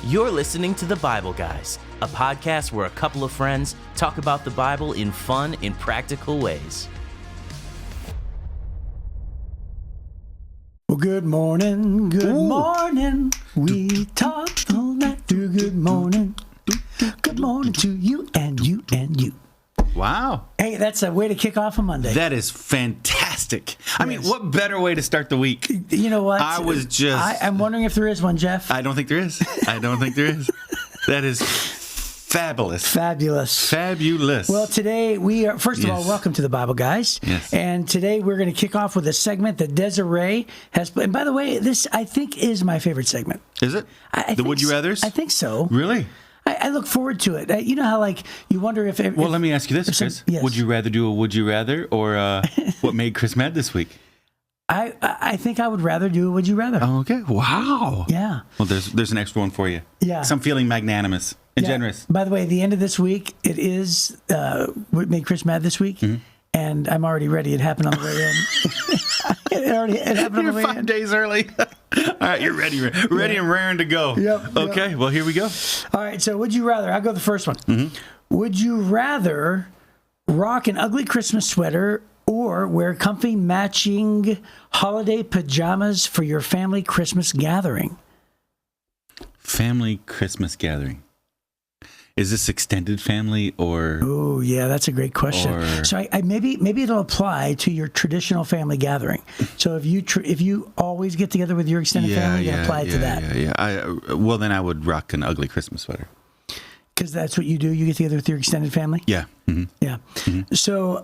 You're listening to The Bible Guys, a podcast where a couple of friends talk about the Bible in fun and practical ways. Well, good morning, morning. We talk all night through. Good morning to you and you and you. Wow. Hey, that's a way to kick off a Monday. That is fantastic. I mean, what better way to start the week? You know what? I'm wondering if there is one, Jeff. I don't think there is. That is fabulous. Fabulous. Well, today we are, first of all, welcome to the Bible Guys. Yes. And today we're going to kick off with a segment that Desiree has, and by the way, this I think is my favorite segment. Is it? The Would You Rathers? I think so. Really? I look forward to it. You know how, like, you wonder if... Well, let me ask you this, Chris. Yes. Would you rather do a Would You Rather or what made Chris mad this week? I think I would rather do a Would You Rather. Oh, okay. Wow. Yeah. Well, there's an extra one for you. Yeah. So I'm feeling magnanimous and generous. By the way, the end of this week, it is what made Chris mad this week. Mm-hmm. And I'm already ready. It happened on the way in. It happened on the way in. You're 5 days early. All right, you're ready and raring to go. Yep. Okay, well, here we go. All right, so would you rather? I'll go the first one. Mm-hmm. Would you rather rock an ugly Christmas sweater or wear comfy matching holiday pajamas for your family Christmas gathering? Family Christmas gathering. Is this extended family or? Oh, yeah, that's a great question. So I maybe it'll apply to your traditional family gathering. So if you always get together with your extended family, you can apply it to that. Well, then I would rock an ugly Christmas sweater. Because that's what you do? You get together with your extended family? Yeah. Mm-hmm. Yeah. Mm-hmm. So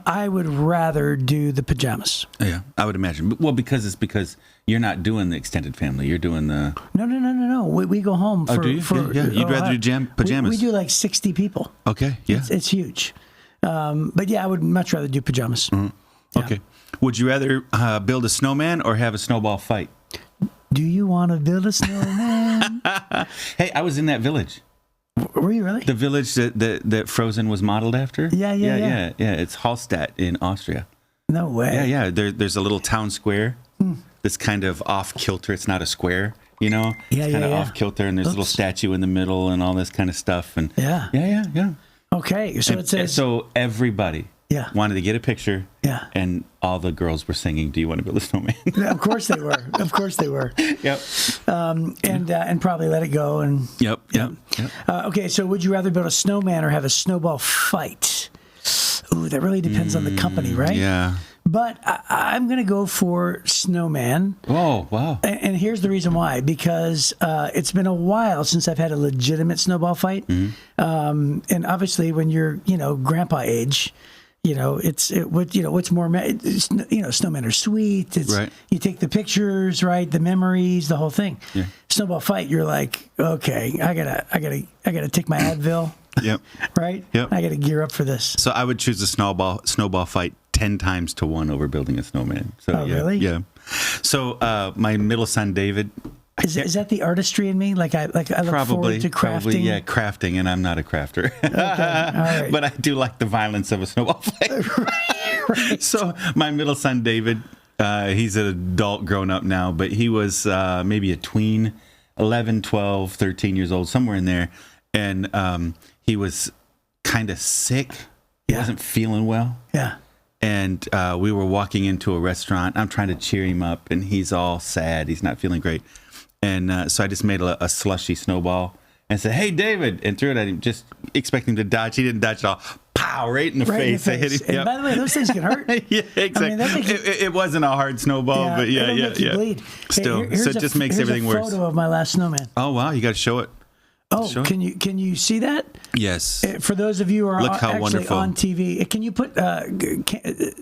I would rather do the pajamas. Yeah, I would imagine. Well, because you're not doing the extended family. You're doing the... No. We go home for... Oh, do you? Yeah. You'd rather do pajamas? We do like 60 people. Okay, yeah. It's huge. But yeah, I would much rather do pajamas. Mm-hmm. Yeah. Okay. Would you rather build a snowman or have a snowball fight? Do you want to build a snowman? Hey, I was in that village. Were you really? The village that Frozen was modeled after? Yeah. It's Hallstatt in Austria. No way. Yeah. There's a little town square that's kind of off kilter. It's not a square, you know? Yeah, it's kind of off kilter, and there's a little statue in the middle and all this kind of stuff. And yeah. Okay, so it says... So everybody wanted to get a picture. Yeah. And all the girls were singing, "Do you want to build a snowman?" Of course they were. Yep. And probably let it go. And Yep. Okay, so would you rather build a snowman or have a snowball fight? Ooh, that really depends on the company, right? Yeah. But I'm going to go for snowman. Oh, wow. And here's the reason why. Because it's been a while since I've had a legitimate snowball fight. Mm-hmm. And obviously when you're, grandpa age... what's more, snowmen are sweet. It's, right. You take the pictures, right? The memories, the whole thing. Yeah. Snowball fight, you're like, okay, I gotta take my Advil. Yep. Right. Yep. I gotta gear up for this. So I would choose a snowball fight 10 times to 1 over building a snowman. So really? Yeah. So my middle son David. Is that the artistry in me? Like I look forward to crafting. Probably, yeah, crafting, and I'm not a crafter. Okay, all right. But I do like the violence of a snowball fight. Right. So my middle son David, he's an adult, grown up now, but he was maybe a tween, 11, 12, 13 years old, somewhere in there, and he was kind of sick. He wasn't feeling well. Yeah. And we were walking into a restaurant. I'm trying to cheer him up, and he's all sad. He's not feeling great. And so I just made a slushy snowball and said, "Hey, David," and threw it at him, just expecting to dodge. He didn't dodge at all. Pow! Right in the face. I hit him. And by the way, those things can hurt. Yeah, exactly. I mean, it wasn't a hard snowball, but it'll make you bleed. Still, so it just makes everything worse. Here's a photo of my last snowman. Oh wow, you got to show it. Oh, can you see that? Yes. For those of you who are actually wonderful. on TV, can you put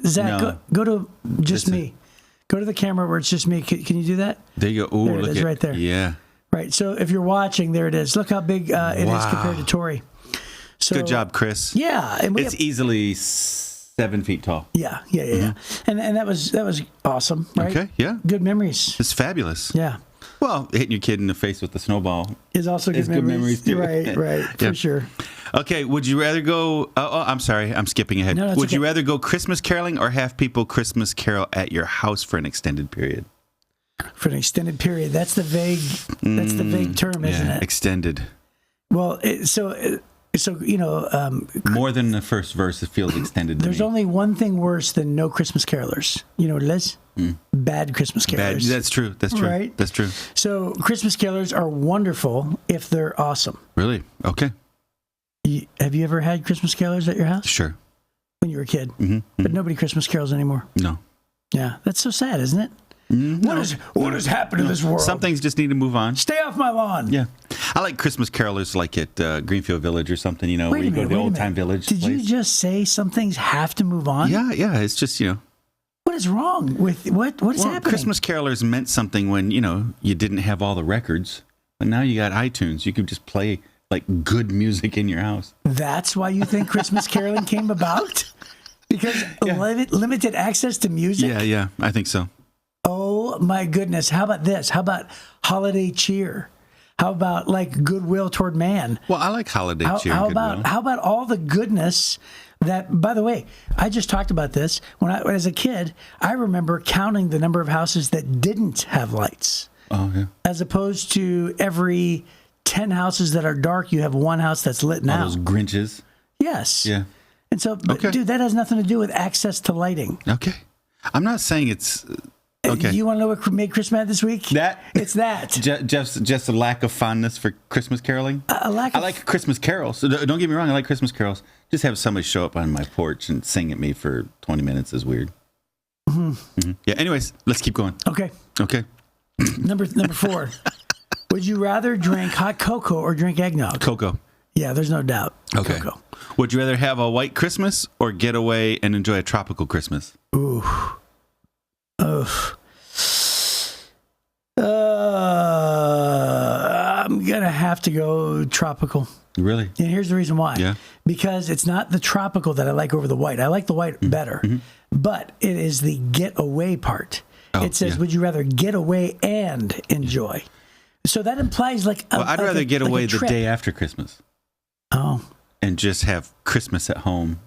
Zach? Go to just me. Go to the camera where it's just me. Can you do that? There you go. Ooh, there it is, right there. Yeah. Right. So if you're watching, there it is. Look how big it is compared to Tori. So, good job, Chris. Yeah, and it's easily 7 feet tall. Yeah. And that was awesome, right? Okay. Yeah. Good memories. It's fabulous. Yeah. Well, hitting your kid in the face with the snowball is also good memories too. Right, for sure. Okay, would you rather go... Oh, I'm sorry, I'm skipping ahead. No, would you rather go Christmas caroling or have people Christmas carol at your house for an extended period? For an extended period. That's the vague term, isn't it? Extended. Well, More than the first verse, it feels extended to there's me. only one thing worse than no Christmas carolers. You know what it is? Bad Christmas carolers. That's true. That's true. Right? That's true. So Christmas carolers are wonderful if they're awesome. Really? Okay. Have you ever had Christmas carolers at your house? Sure. When you were a kid? Mm-hmm. But nobody Christmas carols anymore. No. Yeah, that's so sad, isn't it? No. What has happened to this world? Some things just need to move on. Stay off my lawn. Yeah. I like Christmas carolers like at Greenfield Village or something, where Wait you a go to minute, the wait a old time minute. village. Did you place. just say some things have to move on? Yeah. It's just, What is wrong with what is happening? Christmas carolers meant something when, you didn't have all the records. But now you got iTunes. You can just play like good music in your house. That's why you think Christmas caroling came about? Because limited access to music? Yeah, I think so. Oh my goodness. How about this? How about holiday cheer? How about like goodwill toward man? Well, I like holiday cheer. How and goodwill. about all the goodness that, by the way, I just talked about this. When I was a kid, I remember counting the number of houses that didn't have lights. Oh, yeah. As opposed to every 10 houses that are dark, you have one house that's lit now. All those Grinches. Yes. Yeah. And so, dude, that has nothing to do with access to lighting. Okay. I'm not saying it's... Okay. You want to know what made Chris mad this week? It's that. Just a lack of fondness for Christmas caroling? I like Christmas carols. So don't get me wrong. I like Christmas carols. Just have somebody show up on my porch and sing at me for 20 minutes is weird. Mm-hmm. Yeah. Anyways, let's keep going. Okay. Number 4. Would you rather drink hot cocoa or drink eggnog? Cocoa. Yeah, there's no doubt. Okay. Cocoa. Would you rather have a white Christmas or get away and enjoy a tropical Christmas? Ooh. I'm going to have to go tropical. Really? And here's the reason why. Yeah. Because it's not the tropical that I like over the white. I like the white better. Mm-hmm. But it is the get away part. It says, would you rather get away and enjoy? So that implies I'd rather get away the day after Christmas. Oh. And just have Christmas at home.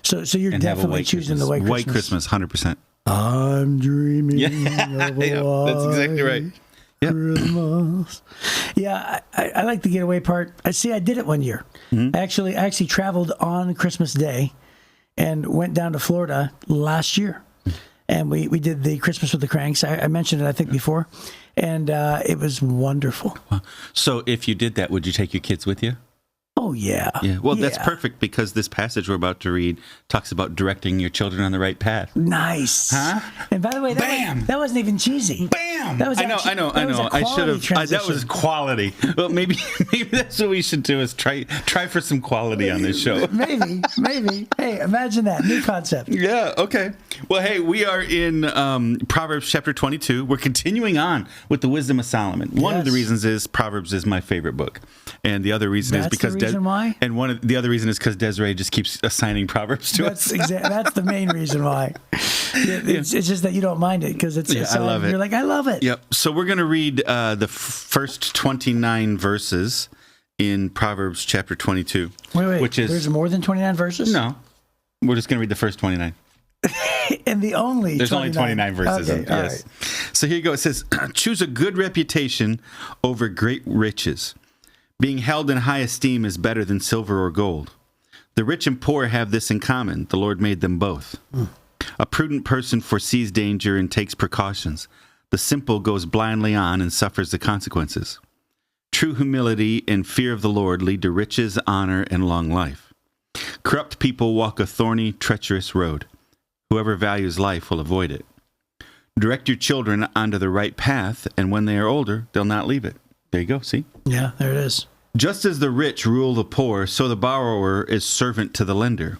So you're definitely choosing the white Christmas. White Christmas, 100%. I'm dreaming of a that's exactly right. Yep. Christmas. Yeah, I like the getaway part. I did it one year. Mm-hmm. I actually traveled on Christmas Day and went down to Florida last year. And we did the Christmas with the Cranks. I mentioned it, I think, before. And it was wonderful. So if you did that, would you take your kids with you? Oh, yeah. Yeah. Well, that's perfect because this passage we're about to read talks about directing your children on the right path. Nice. Huh? And by the way, that wasn't even cheesy. Bam! That was I know. I should have. That was quality. Well, maybe that's what we should do is try for some quality on this show. Maybe. Hey, imagine that. New concept. Yeah, okay. Well, hey, we are in Proverbs chapter 22. We're continuing on with the wisdom of Solomon. One of the reasons is Proverbs is my favorite book. And the other reason is because why? And the other reason is because Desiree just keeps assigning Proverbs to us. That's the main reason why. It's just that you don't mind it because it's I love it. You're like, I love it. Yep. So we're going to read the first 29 verses in Proverbs chapter 22. Wait. Which is, there's more than 29 verses? No. We're just going to read the first 29. And there's only 29 verses. Okay, yes. Right. So here you go. It says, choose a good reputation over great riches. Being held in high esteem is better than silver or gold. The rich and poor have this in common. The Lord made them both. A prudent person foresees danger and takes precautions. The simple goes blindly on and suffers the consequences. True humility and fear of the Lord lead to riches, honor, and long life. Corrupt people walk a thorny, treacherous road. Whoever values life will avoid it. Direct your children onto the right path, and when they are older, they'll not leave it. There you go, see? Yeah, there it is. Just as the rich rule the poor, so the borrower is servant to the lender.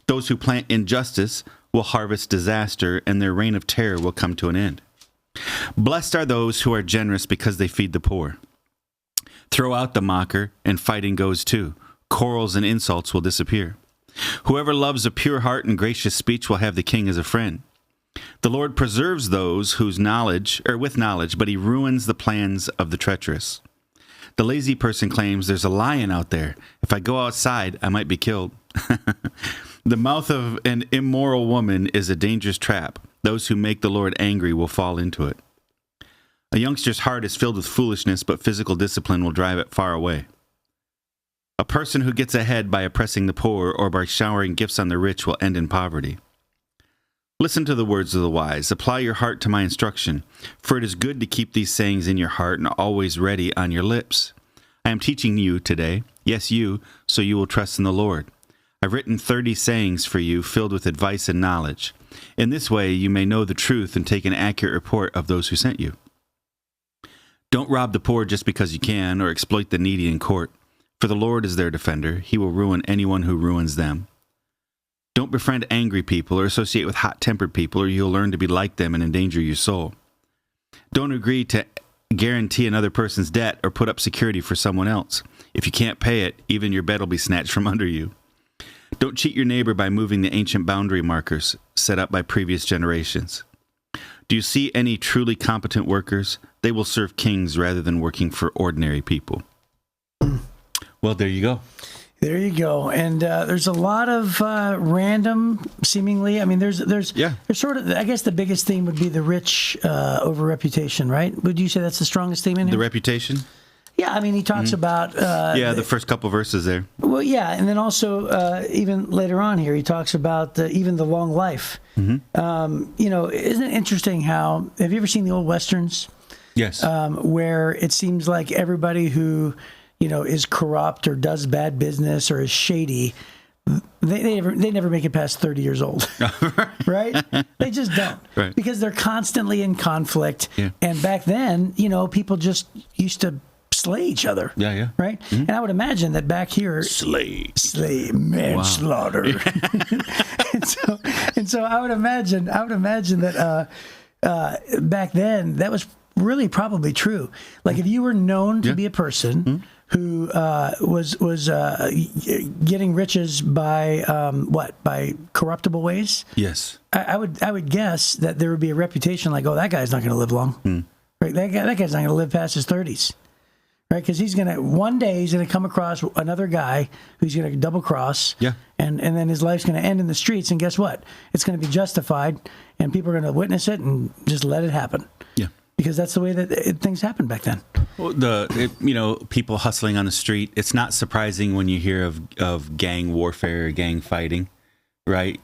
Those who plant injustice will harvest disaster, and their reign of terror will come to an end. Blessed are those who are generous because they feed the poor. Throw out the mocker, and fighting goes too. Quarrels and insults will disappear. Whoever loves a pure heart and gracious speech will have the king as a friend. The Lord preserves those with knowledge, but he ruins the plans of the treacherous. The lazy person claims, there's a lion out there. If I go outside, I might be killed. The mouth of an immoral woman is a dangerous trap. Those who make the Lord angry will fall into it. A youngster's heart is filled with foolishness, but physical discipline will drive it far away. A person who gets ahead by oppressing the poor or by showering gifts on the rich will end in poverty. Listen to the words of the wise. Apply your heart to my instruction, for it is good to keep these sayings in your heart and always ready on your lips. I am teaching you today, yes, you, so you will trust in the Lord. I've written 30 sayings for you filled with advice and knowledge. In this way you may know the truth and take an accurate report of those who sent you. Don't rob the poor just because you can, or exploit the needy in court. For the Lord is their defender. He will ruin anyone who ruins them. Don't befriend angry people or associate with hot-tempered people, or you'll learn to be like them and endanger your soul. Don't agree to guarantee another person's debt or put up security for someone else. If you can't pay it, even your bed will be snatched from under you. Don't cheat your neighbor by moving the ancient boundary markers set up by previous generations. Do you see any truly competent workers? They will serve kings rather than working for ordinary people. Well, there you go. There you go. And there's a lot of random, seemingly. I mean, there's sort of, I guess the biggest theme would be the rich over reputation, right? Would you say that's the strongest theme in here? The reputation? Yeah, I mean, he talks about... the first couple verses there. Well, yeah, and then also, even later on here, he talks about even the long life. Mm-hmm. Isn't it interesting how... Have you ever seen the old Westerns? Yes. Where it seems like everybody who... is corrupt or does bad business or is shady, they never make it past 30 years old, right? They just don't, right? Because they're constantly in conflict. Yeah. And back then, people just used to slay each other. Yeah. Right? Mm-hmm. And I would imagine that back here, slay, manslaughter. Wow. and so I would imagine that back then that was really probably true. Like if you were known to be a person who was getting riches by by corruptible ways. Yes, I would guess that there would be a reputation like, oh, that guy's not going to live long. Right, that guy's not going to live past his 30s. Right, because one day he's going to come across another guy who's going to double cross. Yeah, and then his life's going to end in the streets. And guess what? It's going to be justified, and people are going to witness it and just let it happen. Yeah. Because that's the way that things happened back then. Well, people hustling on the street. It's not surprising when you hear of gang warfare, gang fighting, right?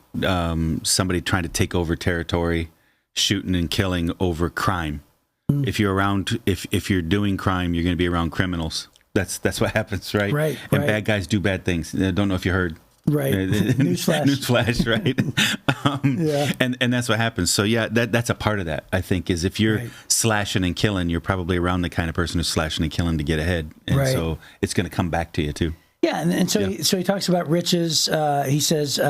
Somebody trying to take over territory, shooting and killing over crime. If you're around, if you're doing crime, you're going to be around criminals. That's what happens, right? Right. And bad guys do bad things. I don't know if you heard. Right. Newsflash, right? And that's what happens. So yeah, that's a part of that, I think, is if you're slashing and killing, you're probably around the kind of person who's slashing and killing to get ahead. And so it's going to come back to you too. Yeah. And so he talks about riches. He says,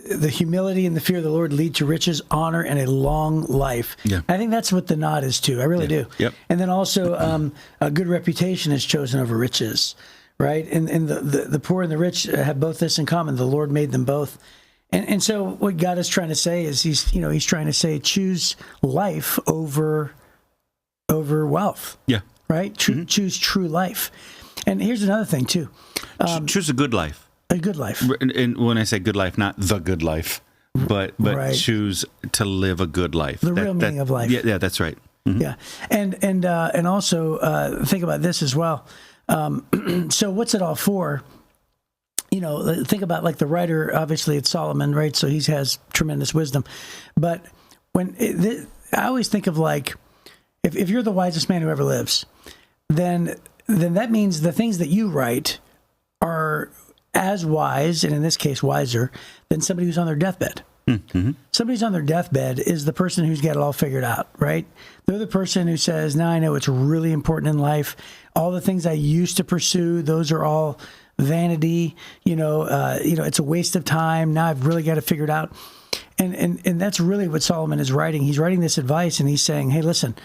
the humility and the fear of the Lord lead to riches, honor, and a long life. Yeah. I think that's what the nod is too. I really do. Yep. And then also a good reputation is chosen over riches. Right, and the poor and the rich have both this in common. The Lord made them both, and so what God is trying to say is he's trying to say choose life over wealth. Yeah, right. Choose true life, and here's another thing too. Choose a good life. A good life. And when I say good life, not the good life, but choose to live a good life. The real meaning of life. Yeah, that's right. Mm-hmm. Yeah, and also think about this as well. So what's it all for? Think about like the writer, obviously it's Solomon, right? So he has tremendous wisdom. But I always think of like, if you're the wisest man who ever lives, then that means the things that you write are as wise, and in this case, wiser, than somebody who's on their deathbed. Mm-hmm. Somebody who's on their deathbed is the person who's got it all figured out, right? They're the person who says, now I know it's really important in life. All the things I used to pursue, those are all vanity. It's a waste of time. Now I've really got it figured out. And that's really what Solomon is writing. He's writing this advice, and he's saying, hey, listen,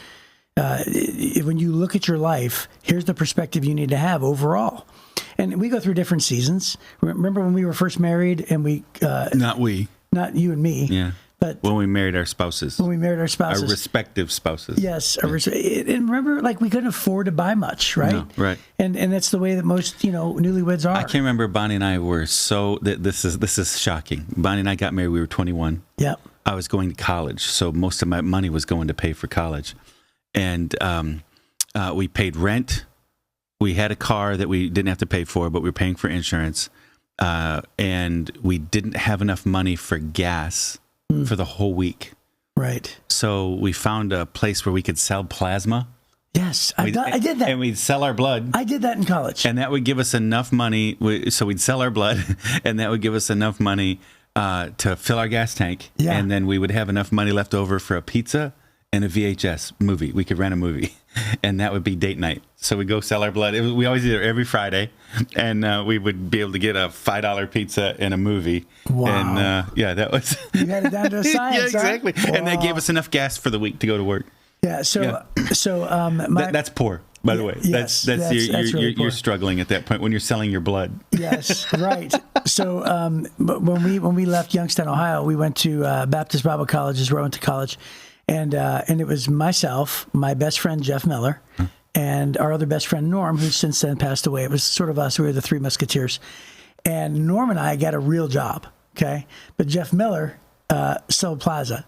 when you look at your life, here's the perspective you need to have overall. And we go through different seasons. Remember when we were first married and Not you and me. Yeah. But when we married our spouses. Our respective spouses. Yes. And remember, like, we couldn't afford to buy much, right? No, right. And that's the way that most, newlyweds are. I can't remember. Bonnie and I were this is shocking. Bonnie and I got married, we were 21. Yep. I was going to college, so most of my money was going to pay for college. And we paid rent. We had a car that we didn't have to pay for, but we were paying for insurance. And we didn't have enough money for gas for the whole week. Right. So we found a place where we could sell plasma. Yes, I did that. And we'd sell our blood. I did that in college. And that would give us enough money. So we'd sell our blood, and that would give us enough money to fill our gas tank. Yeah. And then we would have enough money left over for a pizza and a VHS movie. We could rent a movie, and that would be date night. So we'd go sell our blood. We always did it every Friday, and we would be able to get a $5 pizza and a movie. Wow. And yeah, that was... You had it down to a science. Yeah, exactly. Huh? And that gave us enough gas for the week to go to work. Yeah. So That's poor, by the way. Yes, that's really poor. You're struggling at that point when you're selling your blood. Yes, right. So but when we left Youngstown, Ohio, we went to Baptist Bible College, is where I went to college, and it was myself, my best friend Jeff Miller, and our other best friend Norm, who's since then passed away. It was sort of us. We were the Three Musketeers, and Norm and I got a real job. Okay, but Jeff Miller sold plasma.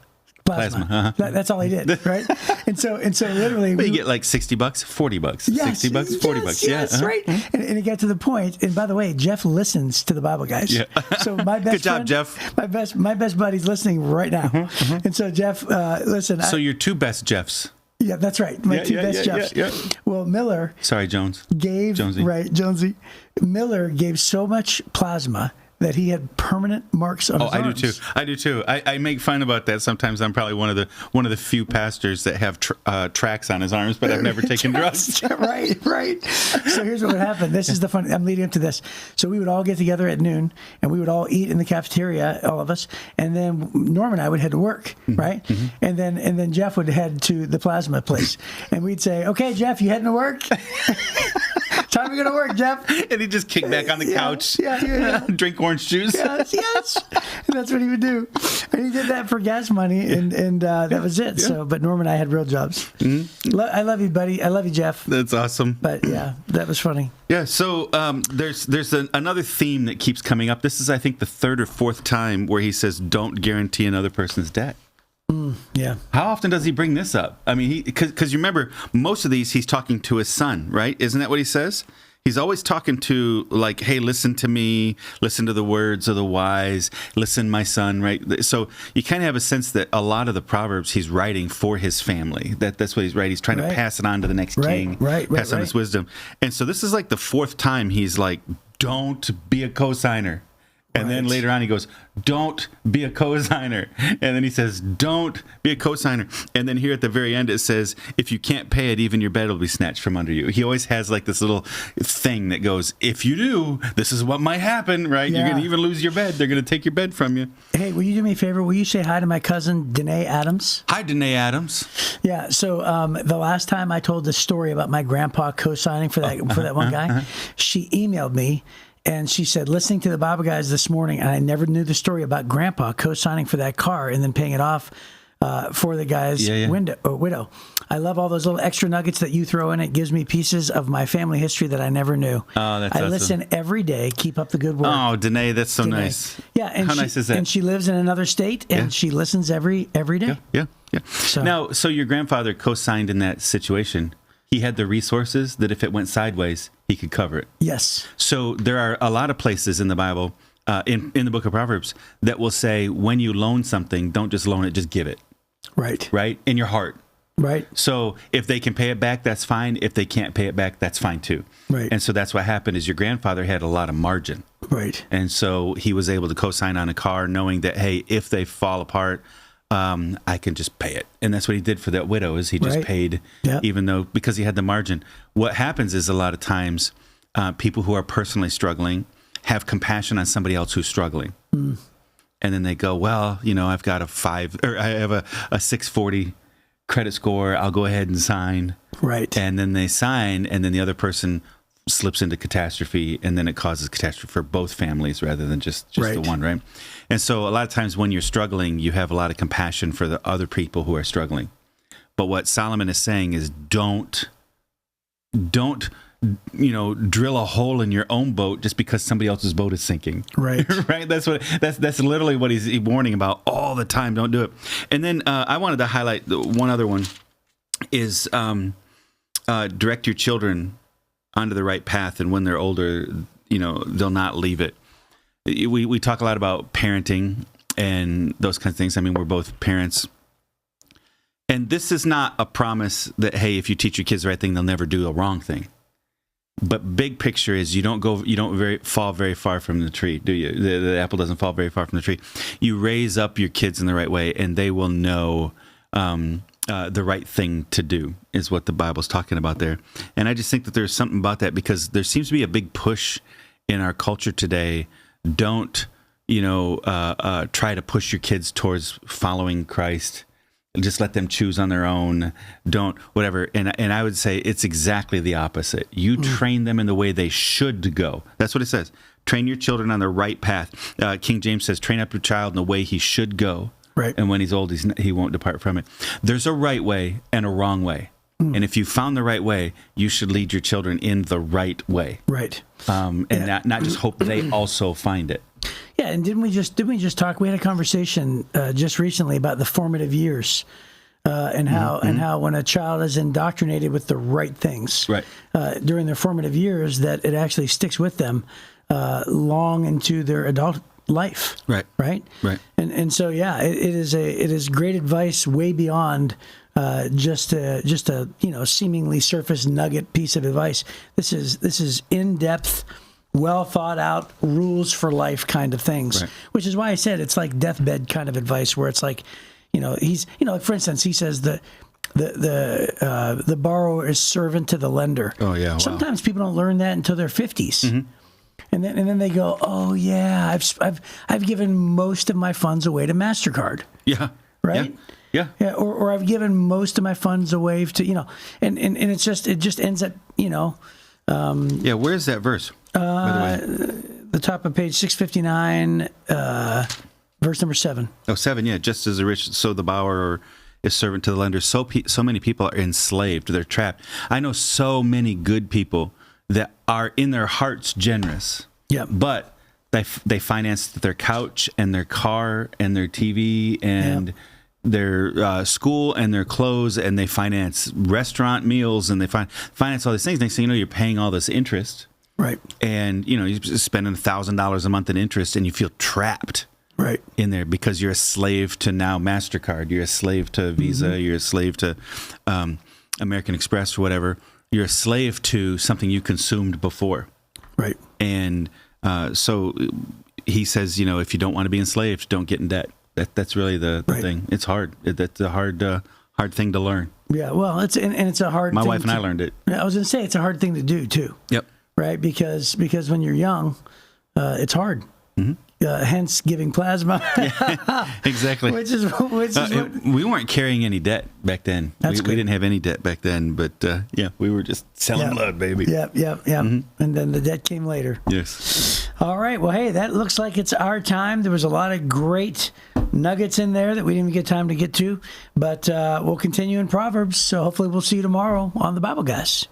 That's all he did, right? and so literally, you get like $60, $40, yes, $60, $40. Yes, right. And it got to the point. And by the way, Jeff listens to the Bible Guys. Yeah. So my best good job, friend, Jeff. My best buddy's listening right now. And so Jeff, listen. So your two best Jeffs. Yeah, that's right. My two best Jeffs. Yeah. Well, Miller. Sorry, Jonesy. Jonesy. Miller gave so much plasma that he had permanent marks on his arms. I do too. I make fun about that sometimes. I'm probably one of the few pastors that have tracks on his arms, but I've never taken drugs. Right. So here's what would happen. This is the fun. I'm leading up to this. So we would all get together at noon, and we would all eat in the cafeteria, all of us, and then Norm and I would head to work, right? Mm-hmm. And then Jeff would head to the plasma place, and we'd say, "Okay, Jeff, you heading to work?" Time to go to work, Jeff. And he'd just kick back on the couch, drink orange juice. Yes. And that's what he would do. And he did that for gas money, and that was it. Yeah. So, but Norm and I had real jobs. Mm-hmm. I love you, buddy. I love you, Jeff. That's awesome. But yeah, that was funny. Yeah. So there's another theme that keeps coming up. This is, I think, the third or fourth time where he says, "Don't guarantee another person's debt." Yeah. How often does he bring this up? I mean, because you remember, most of these he's talking to his son, right? Isn't that what he says? He's always talking to, like, hey, listen to me, listen to the words of the wise, listen, my son, right? So you kind of have a sense that a lot of the Proverbs he's writing for his family. That's what he's writing. He's trying to pass it on to the next king, pass on his wisdom. And so this is like the fourth time he's like, don't be a cosigner. And then later on he goes, don't be a cosigner. And then he says, don't be a cosigner. And then here at the very end it says, if you can't pay it, even your bed will be snatched from under you. He always has like this little thing that goes, if you do, this is what might happen, right? Yeah. You're going to even lose your bed. They're going to take your bed from you. Hey, will you do me a favor? Will you say hi to my cousin, Danae Adams? Hi, Danae Adams. Yeah. So the last time I told this story about my grandpa co-signing for that one guy, she emailed me. And she said, listening to the Bible Guys this morning, and I never knew the story about Grandpa co-signing for that car and then paying it off for the guy's widow. I love all those little extra nuggets that you throw in. It gives me pieces of my family history that I never knew. Oh, that's awesome. Listen every day. Keep up the good work. Oh, Danae, that's so nice. Yeah, and how nice is that? And she lives in another state, and she listens every day. Yeah. So your grandfather co-signed in that situation. He had the resources that if it went sideways, he could cover it. Yes. So there are a lot of places in the Bible, in the book of Proverbs, that will say, when you loan something, don't just loan it, just give it. Right? In your heart. Right. So if they can pay it back, that's fine. If they can't pay it back, that's fine too. Right. And so that's what happened is your grandfather had a lot of margin. Right. And so he was able to co-sign on a car knowing that, hey, if they fall apart, I can just pay it. And that's what he did for that widow is he just paid, even though, because he had the margin. What happens is a lot of times people who are personally struggling have compassion on somebody else who's struggling. And then they go, well, I've got I have a 640 credit score. I'll go ahead and sign. Right. And then they sign, and then the other person slips into catastrophe, and then it causes catastrophe for both families rather than just the one, right? And so a lot of times when you're struggling, you have a lot of compassion for the other people who are struggling. But what Solomon is saying is don't don't drill a hole in your own boat just because somebody else's boat is sinking. Right. Right. That's literally what he's warning about all the time. Don't do it. And then I wanted to highlight one other one is direct your children onto the right path, and when they're older, they'll not leave it. We talk a lot about parenting and those kinds of things. I mean, we're both parents. And this is not a promise that, hey, if you teach your kids the right thing, they'll never do a wrong thing. But big picture is you don't fall very far from the tree, do you? The apple doesn't fall very far from the tree. You raise up your kids in the right way, and they will know the right thing to do, is what the Bible's talking about there. And I just think that there's something about that, because there seems to be a big push in our culture today. Don't try to push your kids towards following Christ. Just let them choose on their own. Don't, whatever. And I would say it's exactly the opposite. You train them in the way they should go. That's what it says. Train your children on the right path. King James says, train up your child in the way he should go. Right. And when he's old, he won't depart from it. There's a right way and a wrong way. And if you found the right way, you should lead your children in the right way. Right. And not just hope they also find it. Yeah, and didn't we just talk? We had a conversation just recently about the formative years and how when a child is indoctrinated with the right things during their formative years, that it actually sticks with them long into their adult life. Right. And so it is great advice way beyond just a seemingly surface nugget piece of advice. This is in-depth, well thought out rules for life kind of things, which is why I said it's like deathbed kind of advice, where it's like, for instance, he says the borrower is servant to the lender. Oh yeah. Wow. Sometimes people don't learn that until their 50s. And then they go, oh yeah, I've given most of my funds away to MasterCard. Yeah. Right. Yeah. Or I've given most of my funds away to, and it just ends up, where is that verse? By the way? The top of page 659, verse number 7. Oh, 7, yeah. Just as the rich, so the borrower is servant to the lender. So many people are enslaved. They're trapped. I know so many good people that are in their hearts generous. Yeah. But they finance their couch and their car and their TV and their school and their clothes, and they finance restaurant meals, and they finance all these things. Next thing you know, you're paying all this interest. Right. And, you're spending $1,000 a month in interest, and you feel trapped in there because you're a slave to now MasterCard. You're a slave to Visa. You're a slave to American Express or whatever. You're a slave to something you consumed before. Right. And so he says, if you don't want to be enslaved, don't get in debt. That's really the thing. It's hard. That's a hard thing to learn. Yeah, well, it's a hard. My wife and I learned it. I was going to say it's a hard thing to do too. Yep. Right, because when you're young, it's hard. Hence, giving plasma. Yeah, exactly. Which is what, we weren't carrying any debt back then. We didn't have any debt back then, but we were just selling blood, baby. Yep. And then the debt came later. Yes. All right. Well, hey, that looks like it's our time. There was a lot of great nuggets in there that we didn't even get time to get to, but we'll continue in Proverbs. So hopefully we'll see you tomorrow on the Bible Guys.